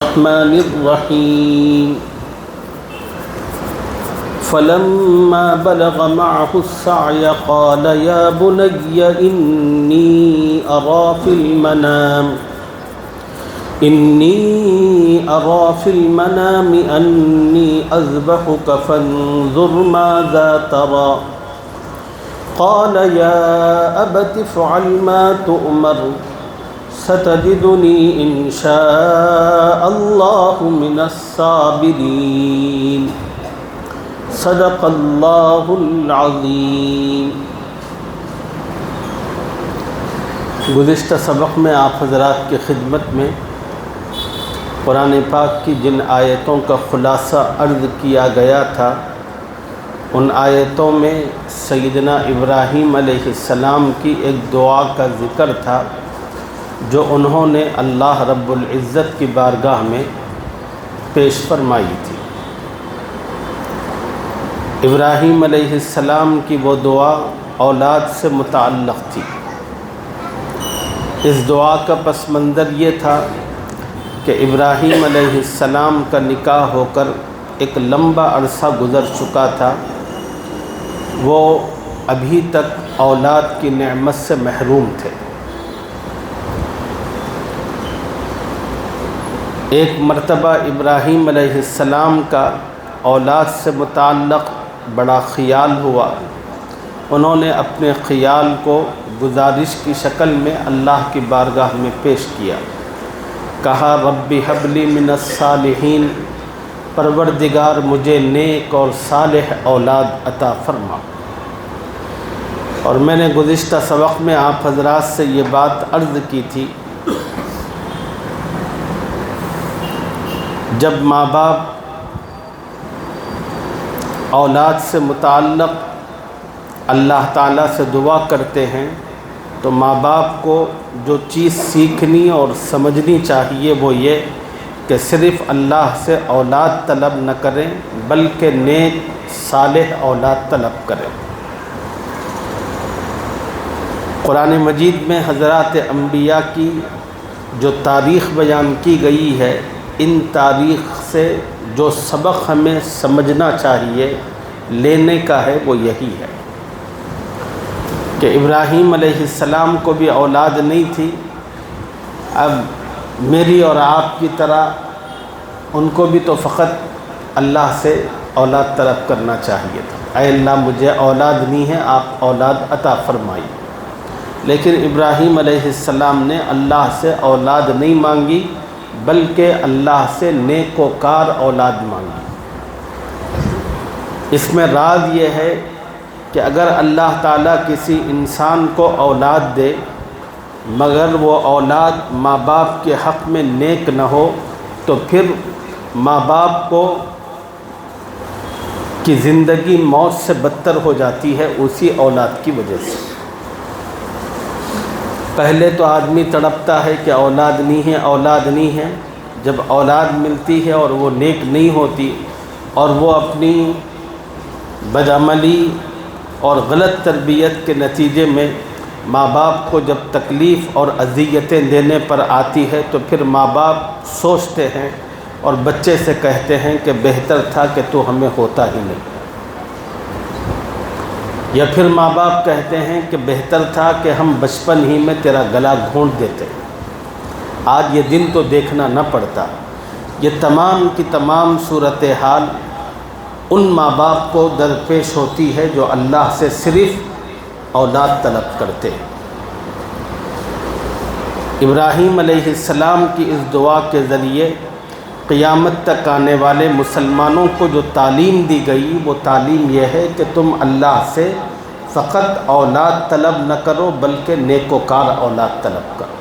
الرحمن الرحيم فلما بلغ معه السعي قال يا بني إني أرى في المنام أني أذبحك فانظر ماذا ترى قال يا أبت افعل ما تؤمر ستجدني إن شاء الله من الصابرين صدق اللہ العظیم۔ گزشتہ سبق میں آپ حضرات کی خدمت میں قرآن پاک کی جن آیتوں کا خلاصہ عرض کیا گیا تھا، ان آیتوں میں سیدنا ابراہیم علیہ السلام کی ایک دعا کا ذکر تھا جو انہوں نے اللہ رب العزت کی بارگاہ میں پیش فرمائی تھی۔ ابراہیم علیہ السلام کی وہ دعا اولاد سے متعلق تھی۔ اس دعا کا پس منظر یہ تھا کہ ابراہیم علیہ السلام کا نکاح ہو کر ایک لمبا عرصہ گزر چکا تھا، وہ ابھی تک اولاد کی نعمت سے محروم تھے۔ ایک مرتبہ ابراہیم علیہ السلام کا اولاد سے متعلق بڑا خیال ہوا، انہوں نے اپنے خیال کو گزارش کی شکل میں اللہ کی بارگاہ میں پیش کیا، کہا رب ہب لی من الصالحین، پروردگار مجھے نیک اور صالح اولاد عطا فرما۔ اور میں نے گزشتہ سبق میں آپ حضرات سے یہ بات عرض کی تھی، جب ماں باپ اولاد سے متعلق اللہ تعالیٰ سے دعا کرتے ہیں تو ماں باپ کو جو چیز سیکھنی اور سمجھنی چاہیے وہ یہ کہ صرف اللہ سے اولاد طلب نہ کریں بلکہ نیک صالح اولاد طلب کریں۔ قرآن مجید میں حضرات انبیاء کی جو تاریخ بیان کی گئی ہے، ان تاریخ سے جو سبق ہمیں سمجھنا چاہیے، لینے کا ہے، وہ یہی ہے کہ ابراہیم علیہ السلام کو بھی اولاد نہیں تھی۔ اب میری اور آپ کی طرح ان کو بھی تو فقط اللہ سے اولاد طلب کرنا چاہیے تھا، اے اللہ مجھے اولاد نہیں ہے، آپ اولاد عطا فرمائیے۔ لیکن ابراہیم علیہ السلام نے اللہ سے اولاد نہیں مانگی بلکہ اللہ سے نیک و کار اولاد مانگی۔ اس میں راز یہ ہے کہ اگر اللہ تعالیٰ کسی انسان کو اولاد دے مگر وہ اولاد ماں باپ کے حق میں نیک نہ ہو تو پھر ماں باپ کو کی زندگی موت سے بدتر ہو جاتی ہے اسی اولاد کی وجہ سے۔ پہلے تو آدمی تڑپتا ہے کہ اولاد نہیں ہے، اولاد نہیں ہے، جب اولاد ملتی ہے اور وہ نیک نہیں ہوتی اور وہ اپنی بدعملی اور غلط تربیت کے نتیجے میں ماں باپ کو جب تکلیف اور اذیتیں دینے پر آتی ہے تو پھر ماں باپ سوچتے ہیں اور بچے سے کہتے ہیں کہ بہتر تھا کہ تو ہمیں ہوتا ہی نہیں، یا پھر ماں باپ کہتے ہیں کہ بہتر تھا کہ ہم بچپن ہی میں تیرا گلا گھونٹ دیتے، آج یہ دن تو دیکھنا نہ پڑتا۔ یہ تمام کی تمام صورتحال ان ماں باپ کو درپیش ہوتی ہے جو اللہ سے صرف اولاد طلب کرتے ہیں۔ ابراہیم علیہ السلام کی اس دعا کے ذریعے قیامت تک آنے والے مسلمانوں کو جو تعلیم دی گئی وہ تعلیم یہ ہے کہ تم اللہ سے فقط اولاد طلب نہ کرو بلکہ نیک و کار اولاد طلب کرو۔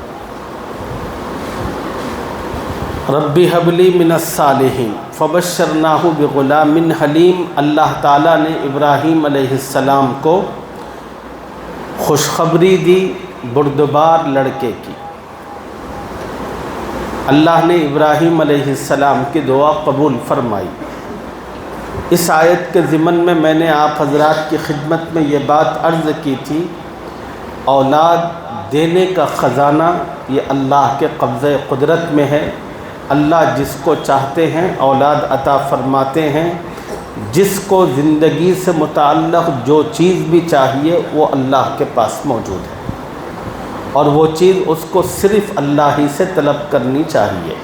رب ہب لی من الصالحین فبشرناہ بغلام حلیم، اللہ تعالیٰ نے ابراہیم علیہ السلام کو خوشخبری دی بردبار لڑکے کی۔ اللہ نے ابراہیم علیہ السلام کی دعا قبول فرمائی۔ اس آیت کے ضمن میں نے آپ حضرات کی خدمت میں یہ بات عرض کی تھی، اولاد دینے کا خزانہ یہ اللہ کے قبضہ قدرت میں ہے، اللہ جس کو چاہتے ہیں اولاد عطا فرماتے ہیں، جس کو زندگی سے متعلق جو چیز بھی چاہیے وہ اللہ کے پاس موجود ہے، اور وہ چیز اس کو صرف اللہ ہی سے طلب کرنی چاہیے۔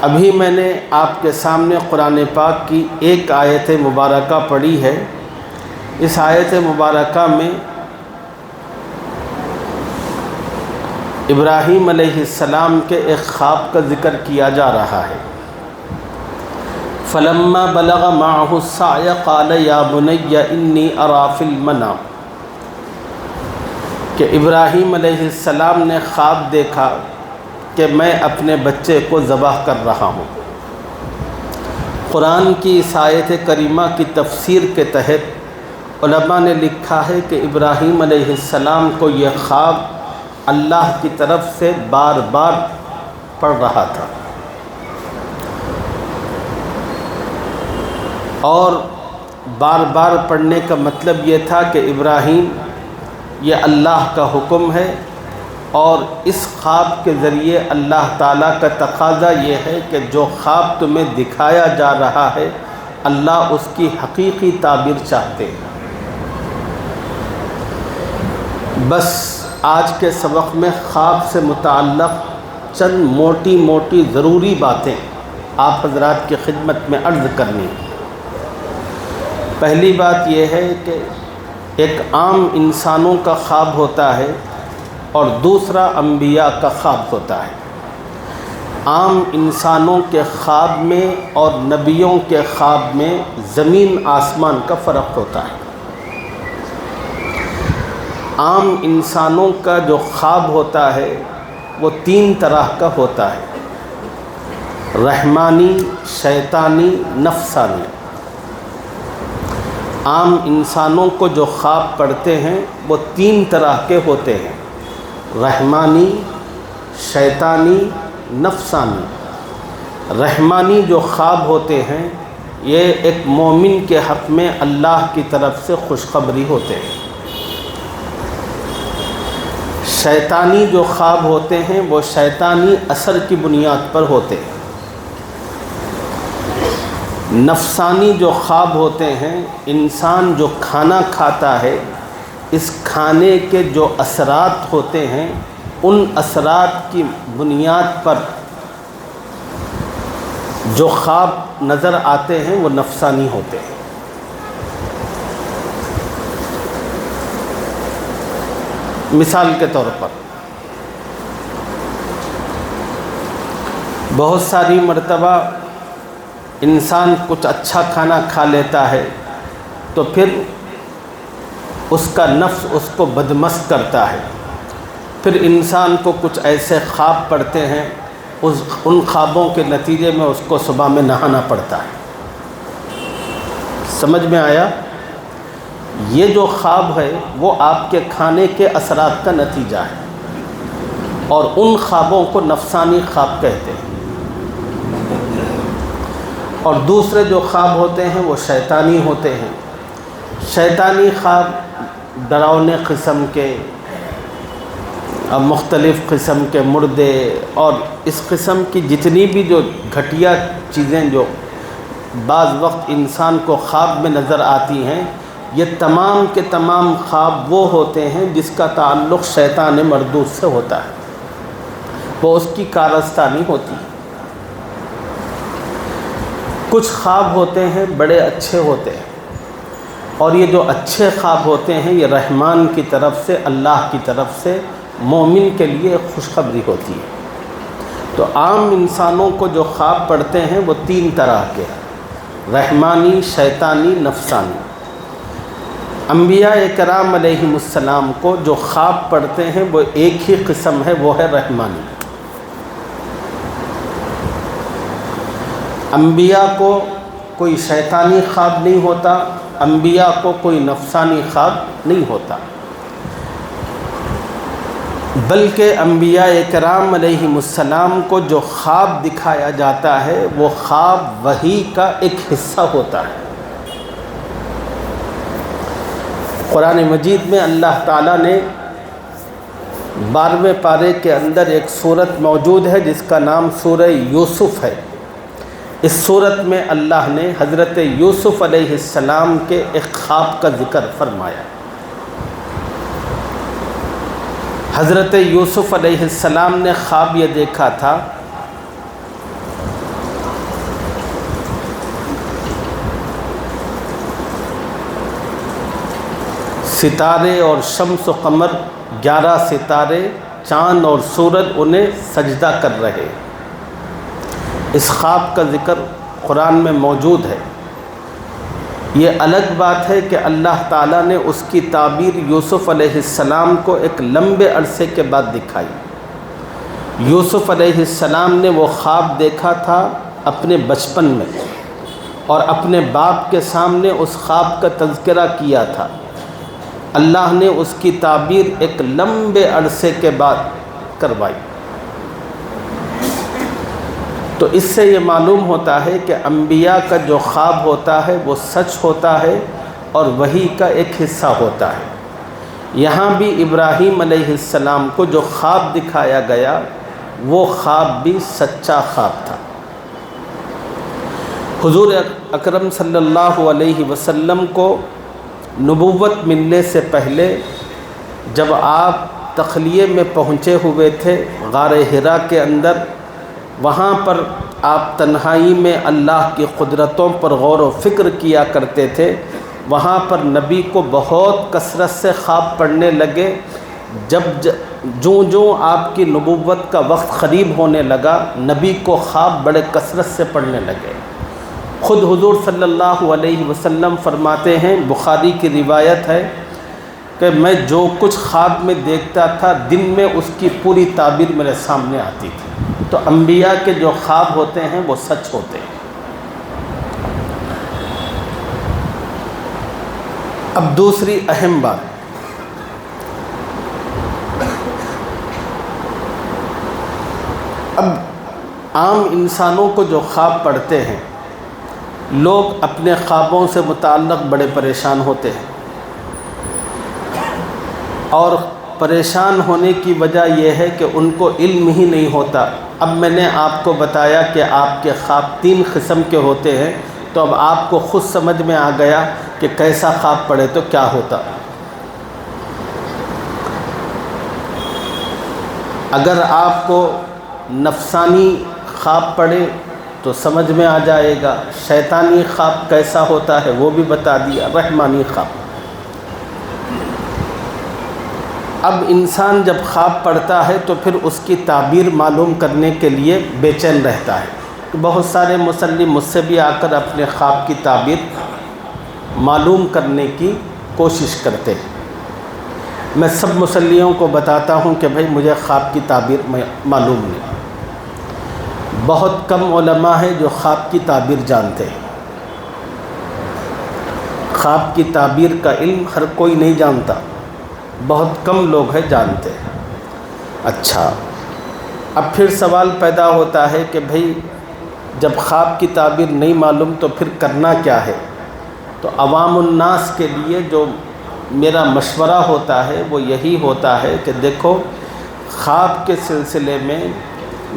ابھی میں نے آپ کے سامنے قرآن پاک کی ایک آیت مبارکہ پڑھی ہے۔ اس آیت مبارکہ میں ابراہیم علیہ السلام کے ایک خواب کا ذکر کیا جا رہا ہے۔ فَلَمَّا بَلَغَ مَعَهُ السَّعْيَ قَالَ يَا بُنَيَّ إِنِّي أَرَىٰ فِي الْمَنَامِ، کہ ابراہیم علیہ السلام نے خواب دیکھا کہ میں اپنے بچے کو ذبح کر رہا ہوں۔ قرآن کی اس آیت کریمہ کی تفسیر کے تحت علماء نے لکھا ہے کہ ابراہیم علیہ السلام کو یہ خواب اللہ کی طرف سے بار بار پڑھ رہا تھا، اور بار بار پڑھنے کا مطلب یہ تھا کہ ابراہیم، یہ اللہ کا حکم ہے، اور اس خواب کے ذریعے اللہ تعالیٰ کا تقاضا یہ ہے کہ جو خواب تمہیں دکھایا جا رہا ہے اللہ اس کی حقیقی تعبیر چاہتے ہیں۔ بس آج کے سبق میں خواب سے متعلق چند موٹی موٹی ضروری باتیں آپ حضرات کی خدمت میں عرض کرنی۔ پہلی بات یہ ہے کہ ایک عام انسانوں کا خواب ہوتا ہے اور دوسرا انبیاء کا خواب ہوتا ہے۔ عام انسانوں کے خواب میں اور نبیوں کے خواب میں زمین آسمان کا فرق ہوتا ہے۔ عام انسانوں کا جو خواب ہوتا ہے وہ تین طرح کا ہوتا ہے: رحمانی، شیطانی، نفسانی۔ عام انسانوں کو جو خواب پڑھتے ہیں وہ تین طرح کے ہوتے ہیں: رحمانی، شیطانی، نفسانی۔ رحمانی جو خواب ہوتے ہیں یہ ایک مومن کے حق میں اللہ کی طرف سے خوشخبری ہوتے ہیں۔ شیطانی جو خواب ہوتے ہیں وہ شیطانی اثر کی بنیاد پر ہوتے ہیں۔ نفسانی جو خواب ہوتے ہیں، انسان جو کھانا کھاتا ہے اس کھانے کے جو اثرات ہوتے ہیں ان اثرات کی بنیاد پر جو خواب نظر آتے ہیں وہ نفسانی ہوتے ہیں۔ مثال کے طور پر بہت ساری مرتبہ انسان کچھ اچھا کھانا کھا لیتا ہے تو پھر اس کا نفس اس کو بدمست کرتا ہے، پھر انسان کو کچھ ایسے خواب پڑتے ہیں، ان خوابوں کے نتیجے میں اس کو صبح میں نہانا پڑتا ہے۔ سمجھ میں آیا؟ یہ جو خواب ہے وہ آپ کے کھانے کے اثرات کا نتیجہ ہے، اور ان خوابوں کو نفسانی خواب کہتے ہیں۔ اور دوسرے جو خواب ہوتے ہیں وہ شیطانی ہوتے ہیں۔ شیطانی خواب ڈراؤنے قسم کے، مختلف قسم کے مردے اور اس قسم کی جتنی بھی جو گھٹیا چیزیں جو بعض وقت انسان کو خواب میں نظر آتی ہیں، یہ تمام کے تمام خواب وہ ہوتے ہیں جس کا تعلق شیطان مردود سے ہوتا ہے، وہ اس کی کارستانی ہوتی ہے۔ کچھ خواب ہوتے ہیں بڑے اچھے ہوتے ہیں، اور یہ جو اچھے خواب ہوتے ہیں یہ رحمان کی طرف سے، اللہ کی طرف سے مومن کے لیے خوشخبری ہوتی ہے۔ تو عام انسانوں کو جو خواب پڑھتے ہیں وہ تین طرح کے ہیں: رحمانی، شیطانی، نفسانی۔ انبیاء کرام علیہم السلام کو جو خواب پڑھتے ہیں وہ ایک ہی قسم ہے، وہ ہے رحمانی۔ انبیاء کو کوئی شیطانی خواب نہیں ہوتا، انبیاء کو کوئی نفسانی خواب نہیں ہوتا، بلکہ انبیاء کرام علیہم السلام کو جو خواب دکھایا جاتا ہے وہ خواب وحی کا ایک حصہ ہوتا ہے۔ قرآن مجید میں اللہ تعالیٰ نے 12ویں پارے کے اندر ایک صورت موجود ہے جس کا نام سورہ یوسف ہے۔ اس صورت میں اللہ نے حضرت یوسف علیہ السلام کے ایک خواب کا ذکر فرمایا۔ حضرت یوسف علیہ السلام نے خواب یہ دیکھا تھا ستارے اور شمس و قمر، 11 ستارے، چاند اور سورج انہیں سجدہ کر رہے۔ اس خواب کا ذکر قرآن میں موجود ہے۔ یہ الگ بات ہے کہ اللہ تعالیٰ نے اس کی تعبیر یوسف علیہ السلام کو ایک لمبے عرصے کے بعد دکھائی۔ یوسف علیہ السلام نے وہ خواب دیکھا تھا اپنے بچپن میں، اور اپنے باپ کے سامنے اس خواب کا تذکرہ کیا تھا۔ اللہ نے اس کی تعبیر ایک لمبے عرصے کے بعد کروائی۔ تو اس سے یہ معلوم ہوتا ہے کہ انبیاء کا جو خواب ہوتا ہے وہ سچ ہوتا ہے اور وحی کا ایک حصہ ہوتا ہے۔ یہاں بھی ابراہیم علیہ السلام کو جو خواب دکھایا گیا وہ خواب بھی سچا خواب تھا۔ حضور اکرم صلی اللہ علیہ وسلم کو نبوت ملنے سے پہلے جب آپ تخلیے میں پہنچے ہوئے تھے غار حرا کے اندر، وہاں پر آپ تنہائی میں اللہ کی قدرتوں پر غور و فکر کیا کرتے تھے۔ وہاں پر نبی کو بہت کثرت سے خواب پڑھنے لگے۔ جوں آپ کی نبوت کا وقت قریب ہونے لگا، نبی کو خواب بڑے کثرت سے پڑھنے لگے۔ خود حضور صلی اللہ علیہ وسلم فرماتے ہیں، بخاری کی روایت ہے کہ میں جو کچھ خواب میں دیکھتا تھا دن میں اس کی پوری تعبیر میرے سامنے آتی تھی۔ تو انبیاء کے جو خواب ہوتے ہیں وہ سچ ہوتے ہیں۔ اب دوسری اہم بات، اب عام انسانوں کو جو خواب پڑھتے ہیں، لوگ اپنے خوابوں سے متعلق بڑے پریشان ہوتے ہیں، اور پریشان ہونے کی وجہ یہ ہے کہ ان کو علم ہی نہیں ہوتا۔ اب میں نے آپ کو بتایا کہ آپ کے خواب 3 قسم کے ہوتے ہیں، تو اب آپ کو خود سمجھ میں آ گیا کہ کیسا خواب پڑھے تو کیا ہوتا۔ اگر آپ کو نفسانی خواب پڑھے تو سمجھ میں آ جائے گا، شیطانی خواب کیسا ہوتا ہے وہ بھی بتا دیا، رحمانی خواب۔ اب انسان جب خواب پڑھتا ہے تو پھر اس کی تعبیر معلوم کرنے کے لیے بے چین رہتا ہے۔ بہت سارے مصلی مجھ سے بھی آ کر اپنے خواب کی تعبیر معلوم کرنے کی کوشش کرتے ہیں۔ میں سب مصلیوں کو بتاتا ہوں کہ بھائی مجھے خواب کی تعبیر معلوم نہیں۔ بہت کم علماء ہیں جو خواب کی تعبیر جانتے ہیں۔ خواب کی تعبیر کا علم ہر کوئی نہیں جانتا، بہت کم لوگ ہیں جانتے ہیں۔ اچھا، اب پھر سوال پیدا ہوتا ہے کہ بھئی جب خواب کی تعبیر نہیں معلوم تو پھر کرنا کیا ہے؟ تو عوام الناس کے لیے جو میرا مشورہ ہوتا ہے وہ یہی ہوتا ہے کہ دیکھو، خواب کے سلسلے میں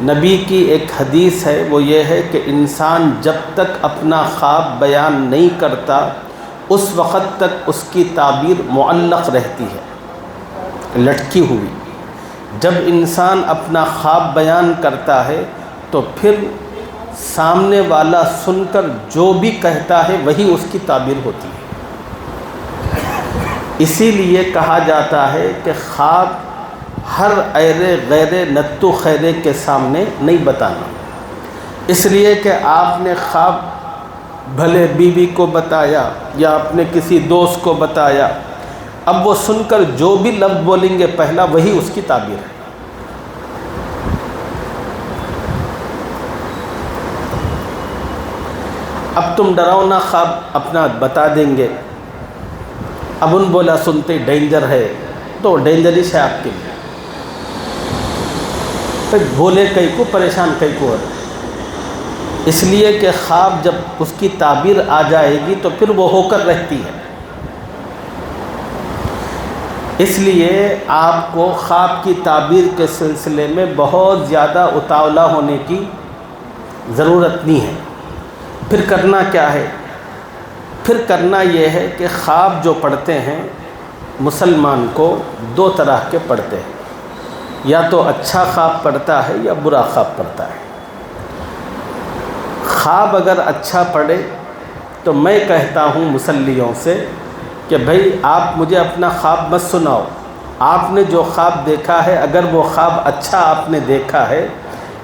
نبی کی ایک حدیث ہے، وہ یہ ہے کہ انسان جب تک اپنا خواب بیان نہیں کرتا اس وقت تک اس کی تعبیر معلق رہتی ہے، لٹکی ہوئی۔ جب انسان اپنا خواب بیان کرتا ہے تو پھر سامنے والا سن کر جو بھی کہتا ہے وہی اس کی تعبیر ہوتی ہے۔ اسی لیے کہا جاتا ہے کہ خواب ہر ایرے غیرے نتو خیرے کے سامنے نہیں بتانا، اس لیے کہ آپ نے خواب بھلے بیوی کو بتایا یا اپنے کسی دوست کو بتایا، اب وہ سن کر جو بھی لفظ بولیں گے پہلا وہی اس کی تعبیر ہے۔ اب تم ڈراؤنا خواب اپنا بتا دیں گے، اب ان بولا سنتے ڈینجر ہے تو ڈینجرس ہے آپ کے لیے، پھر بولے کئی کو پریشان کئی کو، اس لیے کہ خواب جب اس کی تعبیر آ جائے گی تو پھر وہ ہو کر رہتی ہے۔ اس لیے آپ کو خواب کی تعبیر کے سلسلے میں بہت زیادہ اتاولا ہونے کی ضرورت نہیں ہے۔ پھر کرنا کیا ہے؟ پھر کرنا یہ ہے کہ خواب جو پڑھتے ہیں مسلمان کو دو طرح کے پڑھتے ہیں، یا تو اچھا خواب پڑھتا ہے یا برا خواب پڑھتا ہے۔ خواب اگر اچھا پڑھے تو میں کہتا ہوں مسلیوں سے کہ بھئی آپ مجھے اپنا خواب مت سناؤ، آپ نے جو خواب دیکھا ہے اگر وہ خواب اچھا آپ نے دیکھا ہے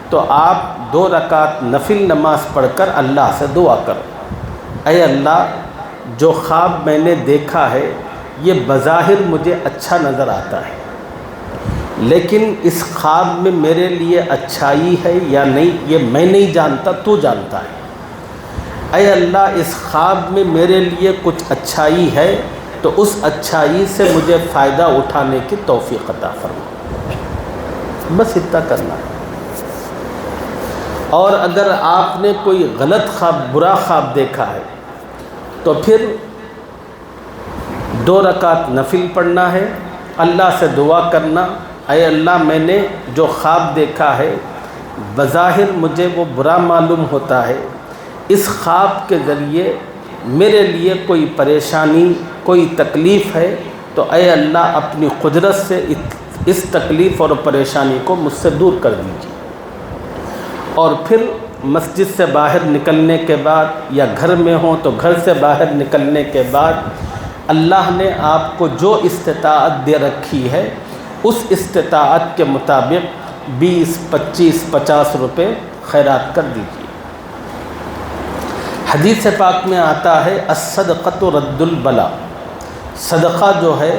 تو آپ 2 رکعت نفل نماز پڑھ کر اللہ سے دعا کرو، اے اللہ جو خواب میں نے دیکھا ہے یہ بظاہر مجھے اچھا نظر آتا ہے، لیکن اس خواب میں میرے لیے اچھائی ہے یا نہیں یہ میں نہیں جانتا، تو جانتا ہے۔ اے اللہ اس خواب میں میرے لیے کچھ اچھائی ہے تو اس اچھائی سے مجھے فائدہ اٹھانے کی توفیق عطا فرما، بس اتنا کرنا ہے۔ اور اگر آپ نے کوئی غلط خواب، برا خواب دیکھا ہے تو پھر 2 رکعت نفل پڑھنا ہے، اللہ سے دعا کرنا، اے اللہ میں نے جو خواب دیکھا ہے بظاہر مجھے وہ برا معلوم ہوتا ہے، اس خواب کے ذریعے میرے لیے کوئی پریشانی، کوئی تکلیف ہے تو اے اللہ اپنی قدرت سے اس تکلیف اور پریشانی کو مجھ سے دور کر دیجیے۔ اور پھر مسجد سے باہر نکلنے کے بعد یا گھر میں ہوں تو گھر سے باہر نکلنے کے بعد اللہ نے آپ کو جو استطاعت دے رکھی ہے اس استطاعت کے مطابق 20، 25، 50 روپے خیرات کر دیجیے۔ حدیث پاک میں آتا ہے الصدقۃ رد البلا، صدقہ جو ہے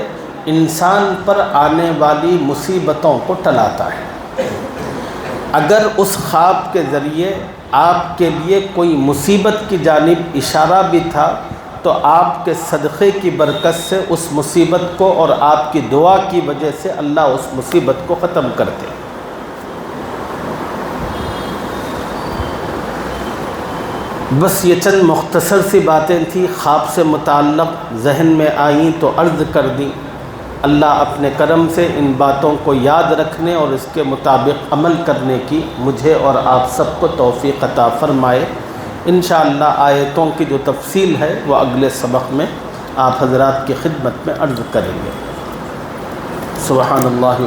انسان پر آنے والی مصیبتوں کو ٹلاتا ہے۔ اگر اس خواب کے ذریعے آپ کے لیے کوئی مصیبت کی جانب اشارہ بھی تھا تو آپ کے صدقے کی برکت سے اس مصیبت کو اور آپ کی دعا کی وجہ سے اللہ اس مصیبت کو ختم کرتے۔ بس یہ چند مختصر سی باتیں تھیں خواب سے متعلق، ذہن میں آئیں تو عرض کر دیں۔ اللہ اپنے کرم سے ان باتوں کو یاد رکھنے اور اس کے مطابق عمل کرنے کی مجھے اور آپ سب کو توفیق عطا فرمائے۔ انشاءاللہ آیتوں کی جو تفصیل ہے وہ اگلے سبق میں آپ حضرات کی خدمت میں عرض کریں گے۔ سبحان اللہ۔